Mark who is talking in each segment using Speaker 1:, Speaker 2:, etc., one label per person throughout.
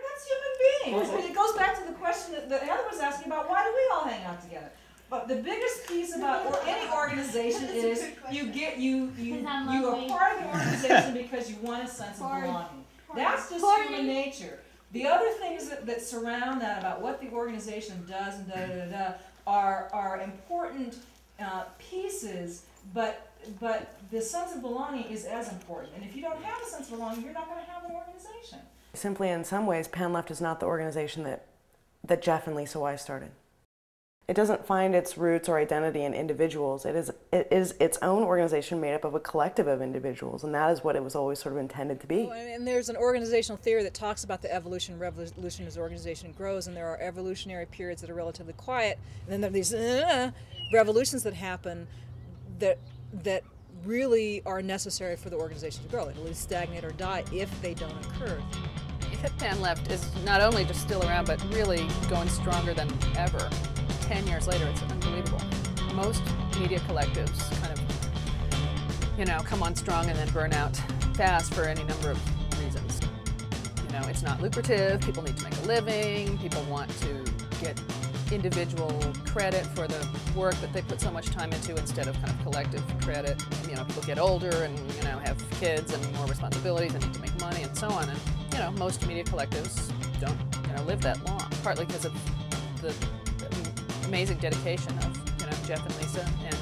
Speaker 1: that's human beings. And it goes back to the question that Heather was asking about, why do we all hang out together? But the biggest piece about any organization is you are part of the organization because you want a sense of belonging. That's just human nature. The other things that surround that about what the organization does and are important pieces, but the sense of belonging is as important. And if you don't have a sense of belonging, you're not going to have an organization.
Speaker 2: Simply, in some ways, Pan Left is not the organization that Jeff and Lisa Weiss started. It doesn't find its roots or identity in individuals. It is its own organization made up of a collective of individuals, and that is what it was always sort of intended to be.
Speaker 3: Well, and there's an organizational theory that talks about the evolution and revolution as the organization grows, and there are evolutionary periods that are relatively quiet, and then there are these revolutions that happen that really are necessary for the organization to grow. It'll either stagnate or die if they don't occur.
Speaker 4: Pan Left is not only just still around, but really going stronger than ever. 10 years later, it's unbelievable. Most media collectives kind of, come on strong and then burn out fast for any number of reasons. It's not lucrative, people need to make a living, people want to get individual credit for the work that they put so much time into instead of kind of collective credit. People get older and, have kids and more responsibilities and need to make money and so on. And, most media collectives don't, live that long, partly because of the amazing dedication of, Jeff and Lisa, and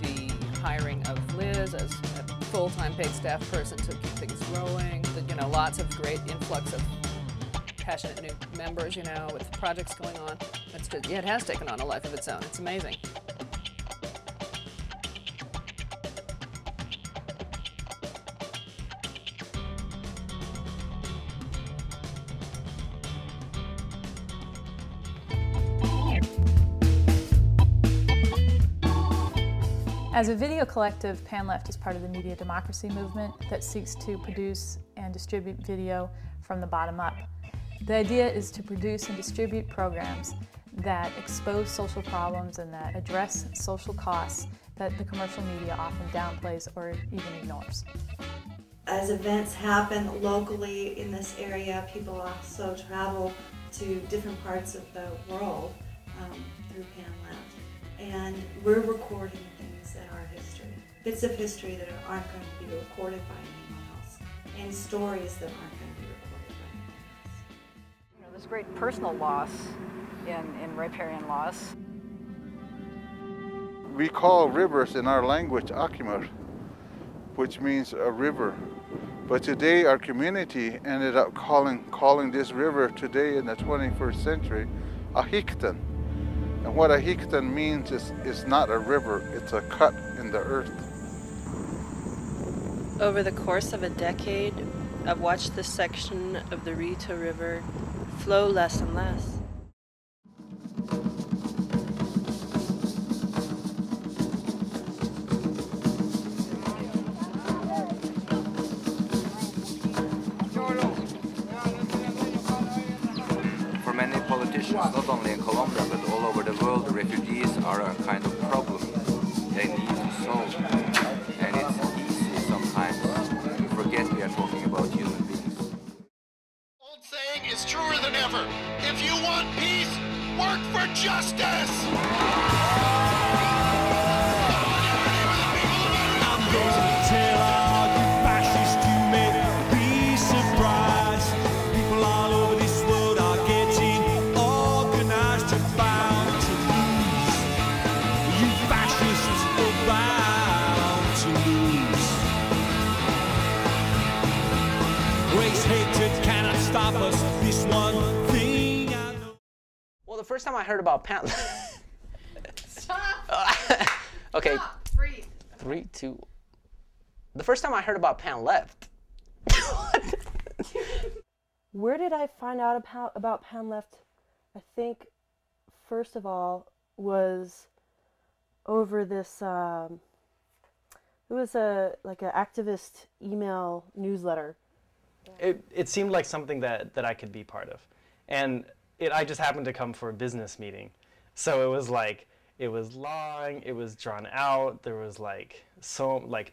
Speaker 4: the hiring of Liz as a full-time paid staff person to keep things rolling. Lots of great influx of passionate new members, with projects going on. It has taken on a life of its own. It's amazing.
Speaker 5: As a video collective, Pan Left is part of the media democracy movement that seeks to produce and distribute video from the bottom up. The idea is to produce and distribute programs that expose social problems and that address social costs that the commercial media often downplays or even ignores.
Speaker 6: As events happen locally in this area, people also travel to different parts of the world through Pan Left. And we're recording things that are history, bits of history that aren't going to be recorded by anyone else, and stories that aren't going to be recorded by anyone else.
Speaker 7: There's great personal loss in riparian loss.
Speaker 8: We call rivers in our language Akimur, which means a river. But today our community ended up calling this river today in the 21st century Ahiktan. And what Ahiktan means is not a river, it's a cut in the earth.
Speaker 9: Over the course of a decade, I've watched this section of the Rito River flow less and less.
Speaker 10: For many politicians, not only in Colombia, but all over the world, the refugees are a kind of problem they need to solve. And it's easy sometimes to forget we are talking about human beings.
Speaker 11: Old saying is truer than ever. If you want peace, work for justice! I'm gonna tell all you fascists you may be surprised. People all over this world are getting organized and bound to lose. You fascists are bound to lose. Race hatred cannot stop us. This one thing I know.
Speaker 12: Well, the first time I heard about Pan...
Speaker 4: Stop!
Speaker 12: Okay.
Speaker 4: Stop. Breathe.
Speaker 12: 3, 2... The first time I heard about Pan Left...
Speaker 2: Where did I find out about Pan Left? I think, first of all, was over this, it was like an activist email newsletter.
Speaker 13: It seemed like something that I could be part of. And I just happened to come for a business meeting. So it was like, it was long, it was drawn out, there was like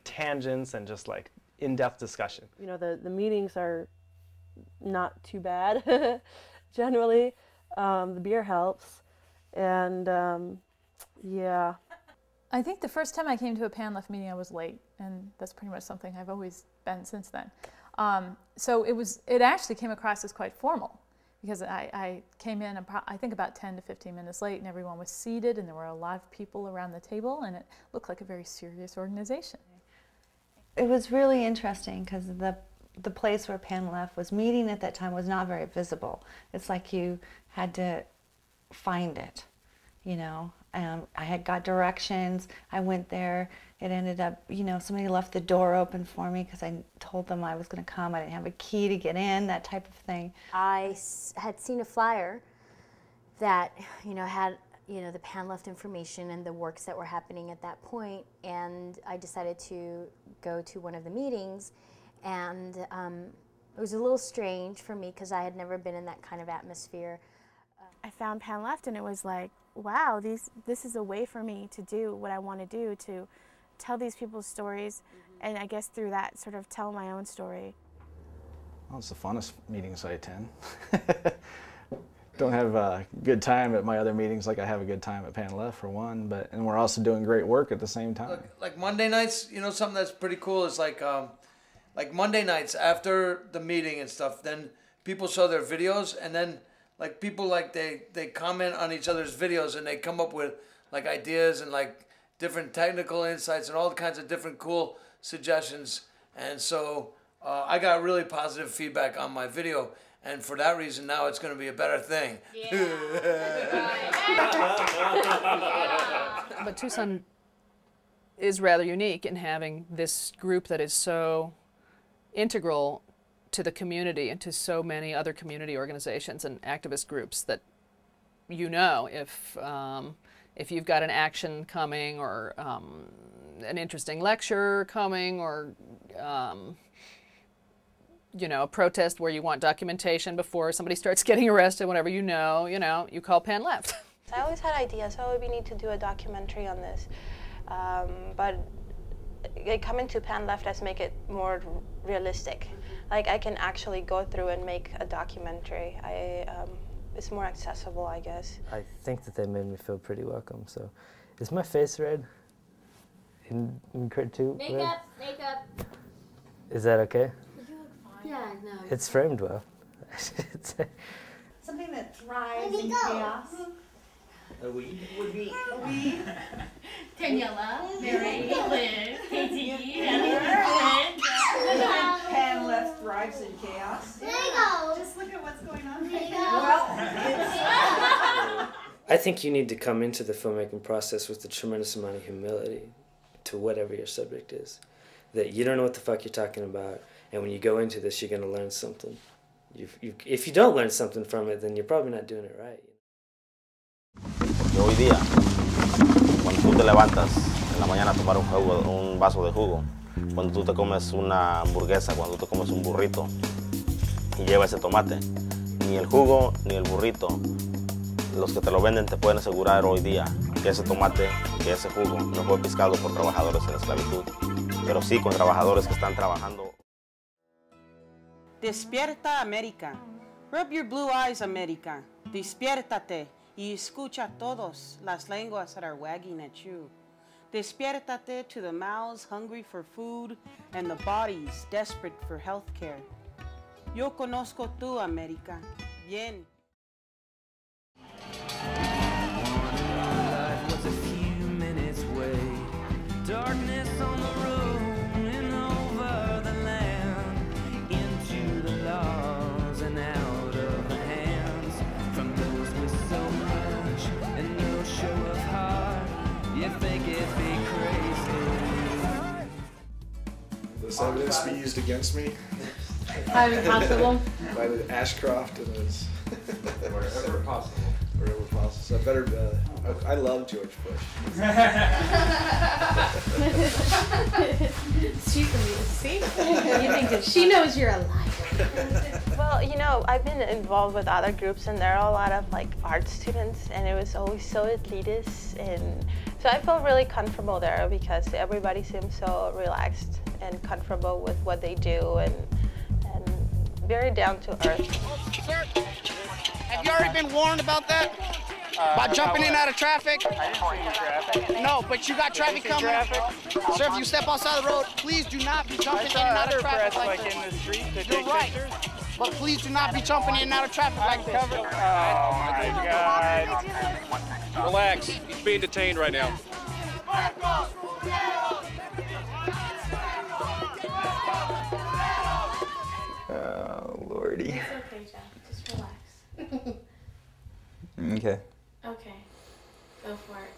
Speaker 13: tangents and just like in-depth discussion.
Speaker 2: The meetings are not too bad, generally. The beer helps, and yeah.
Speaker 5: I think the first time I came to a Pan Left meeting I was late, and that's pretty much something I've always been since then. So it actually came across as quite formal, because I came in, I think about 10 to 15 minutes late, and everyone was seated, and there were a lot of people around the table, and it looked like a very serious organization.
Speaker 6: It was really interesting because the place where Pan Left was meeting at that time was not very visible. It's like you had to find it, you know. I had got directions. I went there. It ended up, you know, somebody left the door open for me because I told them I was going to come. I didn't have a key to get in, that type of thing.
Speaker 14: I had seen a flyer that, you know, had, you know, the Pan Left information and the works that were happening at that point, and I decided to go to one of the meetings, and it was a little strange for me because I had never been in that kind of atmosphere.
Speaker 15: I found Pan Left, and it was like, wow, this is a way for me to do what I want to do, to tell these people's stories, and I guess through that sort of tell my own story.
Speaker 16: Well, it's the funnest meetings I attend. Don't have a good time at my other meetings like I have a good time at Pan Left, for one, and we're also doing great work at the same time.
Speaker 17: Like Monday nights, you know, something that's pretty cool is like Monday nights after the meeting and stuff, then people show their videos, and then like people like they comment on each other's videos, and they come up with like ideas and like different technical insights and all kinds of different cool suggestions. And so I got really positive feedback on my video, and for that reason now it's going to be a better thing.
Speaker 4: But Tucson is rather unique in having this group that is so integral to the community and to so many other community organizations and activist groups that, you know, if you've got an action coming or an interesting lecture coming or you know, a protest where you want documentation before somebody starts getting arrested, whatever, you call Pan Left.
Speaker 18: I always had ideas, oh, we need to do a documentary on this, but coming to Pan Left has make it more realistic. Like I can actually go through and make a documentary. It's more accessible, I guess.
Speaker 19: I think that they made me feel pretty welcome. So, is my face red? In Crit 2?
Speaker 14: Makeup.
Speaker 19: Is that okay?
Speaker 14: You look fine. Yeah, no.
Speaker 19: It's framed well.
Speaker 6: Something that thrives in chaos.
Speaker 20: A weed?
Speaker 6: Would be a weed.
Speaker 14: Daniela, Mary, Liz, Katie,
Speaker 1: Pan Left thrives in chaos.
Speaker 14: There you go.
Speaker 6: Just look at what's going on.
Speaker 1: Well,
Speaker 19: I think you need to come into the filmmaking process with a tremendous amount of humility to whatever your subject is. That you don't know what the fuck you're talking about, and when you go into this, you're going to learn something. If you don't learn something from it, then you're probably not doing it right.
Speaker 21: Porque hoy día, cuando tú te levantas en la mañana a tomar un vaso de jugo, cuando tú te comes una hamburguesa, cuando tú te comes un burrito y lleva ese tomate, ni el jugo ni el burrito, los que te lo venden te pueden asegurar hoy día que ese tomate, que ese jugo no fue pescado por trabajadores en la esclavitud, pero sí con trabajadores que están trabajando.
Speaker 22: Despierta, América. Rub your blue eyes, América. Despiértate y escucha todas las lenguas that are wagging at you. Despiértate to the mouths hungry for food and the bodies desperate for health care. Yo conozco tu América. Bien.
Speaker 11: Life was a few minutes away. Darkness on the road and over the land, into the laws and out of the hands, from those with so much and no show of heart. You think it'd be crazy.
Speaker 23: This evidence be used against me.
Speaker 14: Highly possible.
Speaker 23: By the Ashcroft and his
Speaker 20: Wherever possible.
Speaker 23: Wherever possible. So I better. I love George Bush.
Speaker 14: See? You think that she knows you're a liar.
Speaker 18: Well, you know, I've been involved with other groups, and there are a lot of like art students, and it was always so elitist, and so I felt really comfortable there because everybody seems so relaxed and comfortable with what they do, and very down to earth.
Speaker 3: Sir, have you already been warned about that? By jumping in and out of traffic?
Speaker 7: I didn't see any traffic.
Speaker 3: No, but you got traffic coming. Sir, if you step outside the road, please do not be jumping in and out of traffic like this.
Speaker 7: in the street to
Speaker 3: You're
Speaker 7: take
Speaker 3: right.
Speaker 7: pictures.
Speaker 3: But please do not be jumping in and out of traffic like this.
Speaker 7: Oh my God.
Speaker 8: Relax. He's being detained right now.
Speaker 24: Oh, Lordy.
Speaker 15: It's okay, Jeff. Just relax.
Speaker 24: Okay.
Speaker 15: Okay. Go for it.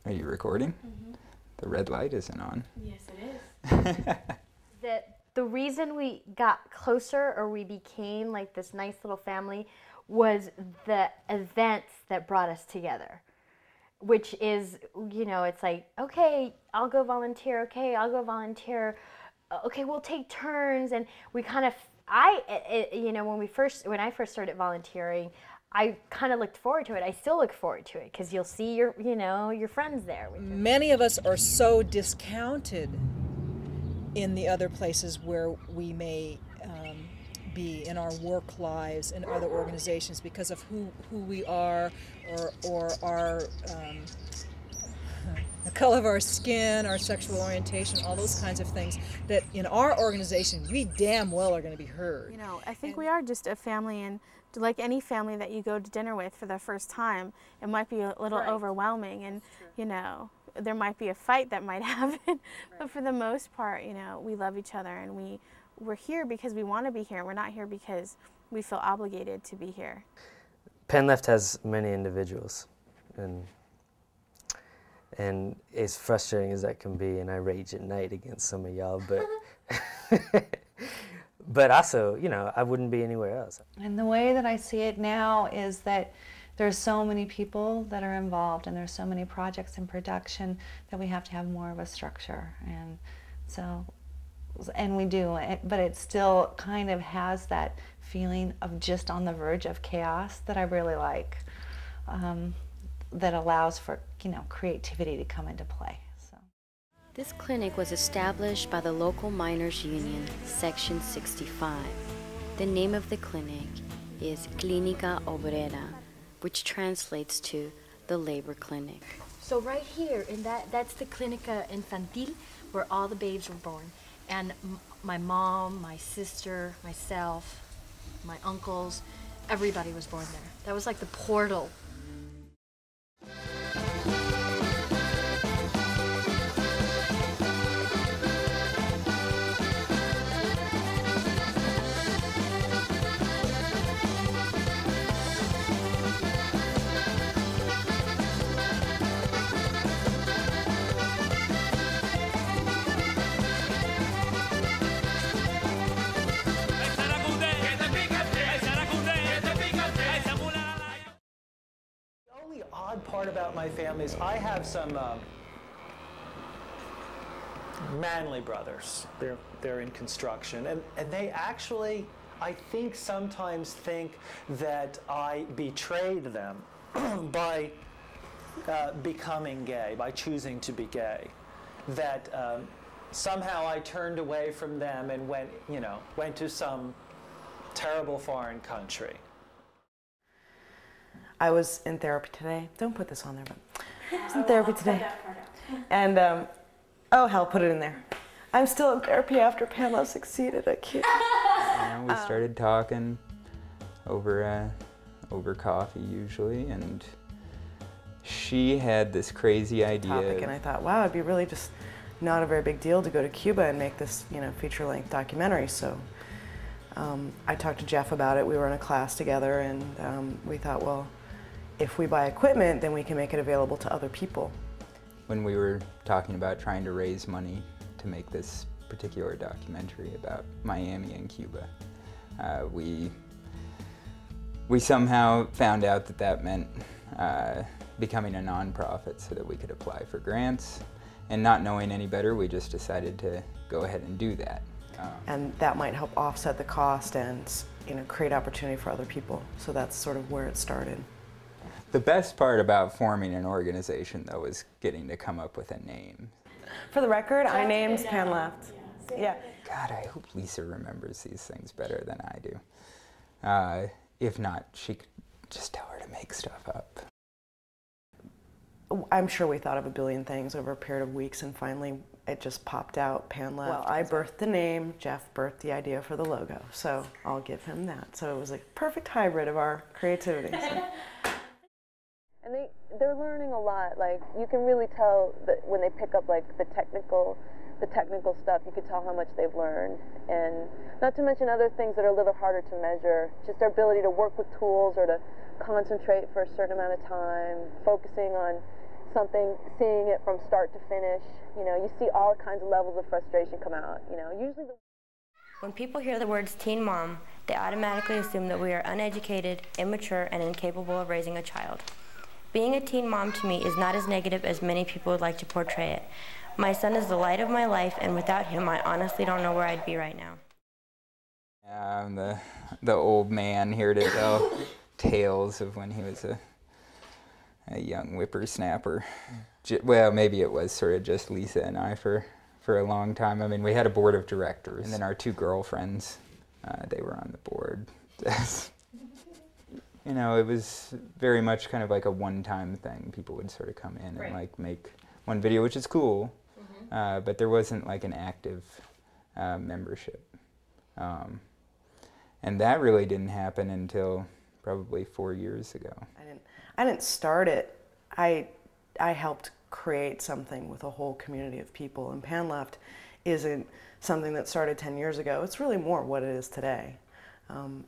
Speaker 24: Are you recording?
Speaker 15: Mm-hmm.
Speaker 24: The red light isn't on.
Speaker 15: Yes, it is.
Speaker 14: The reason we got closer, or we became like this nice little family, was the events that brought us together. Which is, you know, it's like, okay, I'll go volunteer. Okay, I'll go volunteer. Okay, we'll take turns, and we kind of, you know, when I first started volunteering, I kind of looked forward to it. I still look forward to it because you'll see your, you know, your friends there.
Speaker 1: Many of us are so discounted in the other places where we may be in our work lives in other organizations because of who we are or our the color of our skin, our sexual orientation, all those kinds of things that in our organization we damn well are going to be heard.
Speaker 15: You know, I think we are just a family, and like any family that you go to dinner with for the first time, it might be a little overwhelming, and you know, there might be a fight that might happen, but for the most part, you know, we love each other, and we're here because we want to be here. We're not here because we feel obligated to be here.
Speaker 19: Penn Left has many individuals, and as frustrating as that can be, and I rage at night against some of y'all, but but also, you know, I wouldn't be anywhere else.
Speaker 25: And the way that I see it now is that there's so many people that are involved, and there's so many projects in production that we have to have more of a structure, and so, and we do, but it still kind of has that feeling of just on the verge of chaos that I really like, that allows for, you know, creativity to come into play. So.
Speaker 14: This clinic was established by the local miners union, Section 65. The name of the clinic is Clínica Obrera, which translates to the labor clinic. So right here, that's the Clínica Infantil, where all the babes were born. And my mom, my sister, myself, my uncles, everybody was born there. That was like the portal.
Speaker 26: Odd part about my family is I have some Manley brothers. They're in construction, and they actually, I think, sometimes think that I betrayed them by becoming gay, by choosing to be gay. That somehow I turned away from them and went to some terrible foreign country.
Speaker 2: I was in therapy today. Don't put this on there, but I was in therapy today. And, oh hell, put it in there. I'm still in therapy after Pamela succeeded. I can't.
Speaker 24: We started talking over coffee usually, and she had this crazy idea.
Speaker 2: And I thought, wow, it'd be really just not a very big deal to go to Cuba and make this, you know, feature-length documentary. So I talked to Jeff about it. We were in a class together, and we thought, well, if we buy equipment, then we can make it available to other people.
Speaker 24: When we were talking about trying to raise money to make this particular documentary about Miami and Cuba, we somehow found out that that meant becoming a nonprofit so that we could apply for grants. And not knowing any better, we just decided to go ahead and do that.
Speaker 2: And that might help offset the cost and, you know, create opportunity for other people. So that's sort of where it started.
Speaker 24: The best part about forming an organization, though, was getting to come up with a name.
Speaker 2: For the record, I named Pan Left. Yeah.
Speaker 24: God, I hope Lisa remembers these things better than I do. If not, she could just tell her to make stuff up.
Speaker 2: I'm sure we thought of a billion things over a period of weeks, and finally it just popped out, Pan Left. Well, I birthed the name, Jeff birthed the idea for the logo, so I'll give him that. So it was a perfect hybrid of our creativity. So.
Speaker 5: And they're learning a lot. Like, you can really tell that when they pick up like the technical stuff, you can tell how much they've learned. And not to mention other things that are a little harder to measure, just their ability to work with tools or to concentrate for a certain amount of time, focusing on something, seeing it from start to finish. You know, you see all kinds of levels of frustration come out. You know, usually
Speaker 9: when people hear the words teen mom, they automatically assume that we are uneducated, immature, and incapable of raising a child. Being a teen mom to me is not as negative as many people would like to portray it. My son is the light of my life, and without him, I honestly don't know where I'd be right now.
Speaker 24: I'm the old man here to tell tales of when he was a young whippersnapper. Well, maybe it was sort of just Lisa and I for a long time. I mean, we had a board of directors, and then our two girlfriends, they were on the board. You know, it was very much kind of like a one-time thing. People would sort of come in and like make one video, which is cool, but there wasn't like an active membership. And that really didn't happen until probably 4 years ago.
Speaker 2: I didn't start it. I helped create something with a whole community of people, and Pan Left isn't something that started 10 years ago. It's really more what it is today.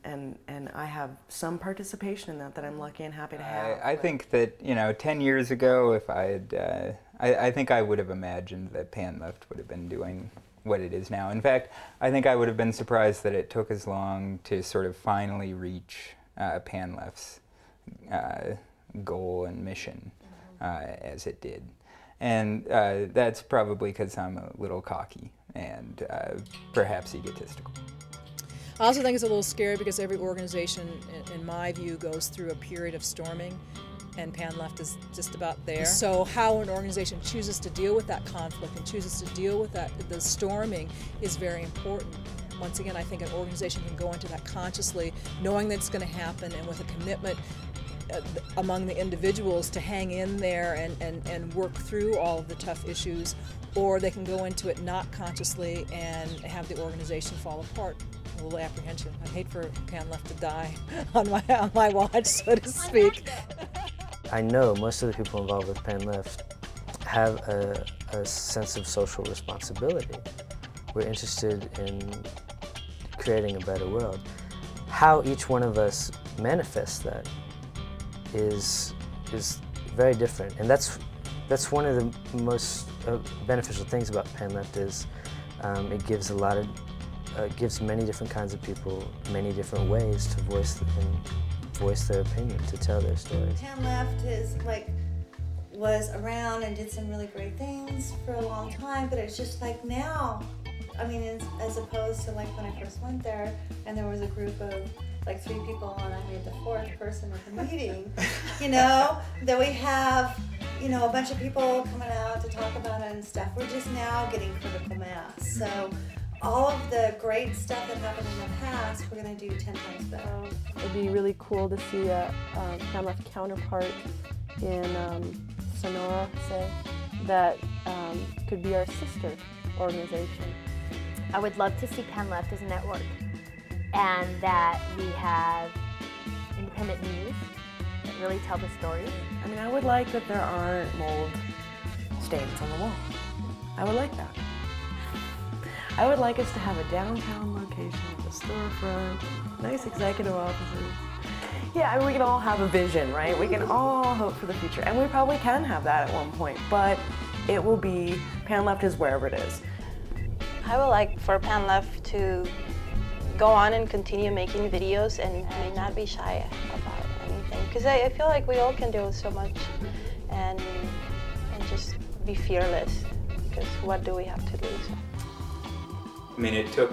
Speaker 2: And I have some participation in that I'm lucky and happy to have.
Speaker 24: I think that, you know, 10 years ago, if I had, I think I would have imagined that Pan Left would have been doing what it is now. In fact, I think I would have been surprised that it took as long to sort of finally reach Pan Left's goal and mission as it did. And that's probably because I'm a little cocky and perhaps egotistical.
Speaker 4: I also think it's a little scary because every organization, in my view, goes through a period of storming, and Pan Left is just about there. So how an organization chooses to deal with that conflict and chooses to deal with the storming is very important. Once again, I think an organization can go into that consciously, knowing that it's going to happen, and with a commitment among the individuals to hang in there and work through all of the tough issues, or they can go into it not consciously and have the organization fall apart. A little apprehension. I'd hate for Pan Left to die on my watch, so to speak.
Speaker 19: I know most of the people involved with Pan Left have a sense of social responsibility. We're interested in creating a better world. How each one of us manifests that is very different, and that's one of the most beneficial things about Pan Left is it gives gives many different kinds of people many different ways to voice their opinion, to tell their stories.
Speaker 6: Pan Left was around and did some really great things for a long time, but it's just like now, I mean, as opposed to like when I first went there and there was a group of like 3 people and I made the 4th person at the meeting, you know, that we have, you know, a bunch of people coming out to talk about it and stuff. We're just now getting critical mass. So all of the great stuff that happened in the past, we're going to do 10 times better.
Speaker 2: It'd be really cool to see a Pan Left counterpart in Sonora, say, that could be our sister organization.
Speaker 14: I would love to see Pan Left as a network, and that we have independent news that really tell the stories.
Speaker 2: I mean, I would like that there aren't mold stains on the wall. I would like that. I would like us to have a downtown location with a storefront, nice executive offices. Yeah, I mean, we can all have a vision, right? We can all hope for the future, and we probably can have that at one point, but it will be, Pan Left is wherever it is.
Speaker 18: I would like for Pan Left to go on and continue making videos and not be shy about anything, because I feel like we all can do so much and just be fearless, because what do we have to lose?
Speaker 24: I mean, it took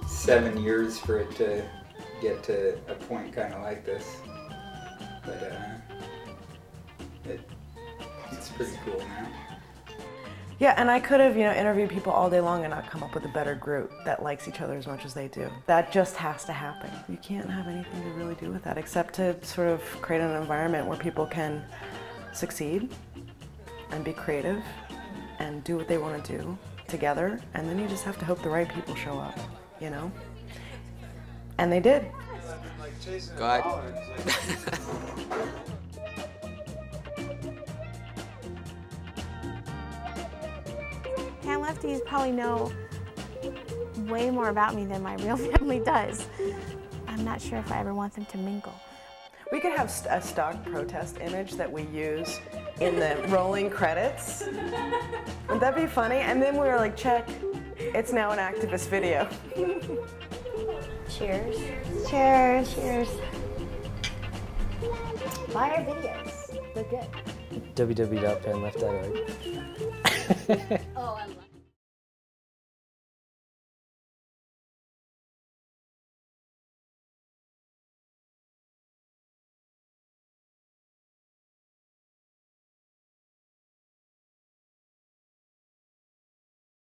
Speaker 24: 7 years for it to get to a point kind of like this, but it's pretty cool now.
Speaker 2: Yeah, and I could have, interviewed people all day long and not come up with a better group that likes each other as much as they do. That just has to happen. You can't have anything to really do with that except to sort of create an environment where people can succeed and be creative and do what they want to do together, and then you just have to hope the right people show up, And they did.
Speaker 10: God.
Speaker 15: Pan lefties probably know way more about me than my real family does. I'm not sure if I ever want them to mingle.
Speaker 2: We could have a stock protest image that we use in the rolling credits. Wouldn't that be funny? And then we were like, check, it's now an activist video.
Speaker 14: Cheers. Cheers. Cheers. Buy our videos. They're good.
Speaker 19: www.panleft.org.
Speaker 14: Oh, I love it.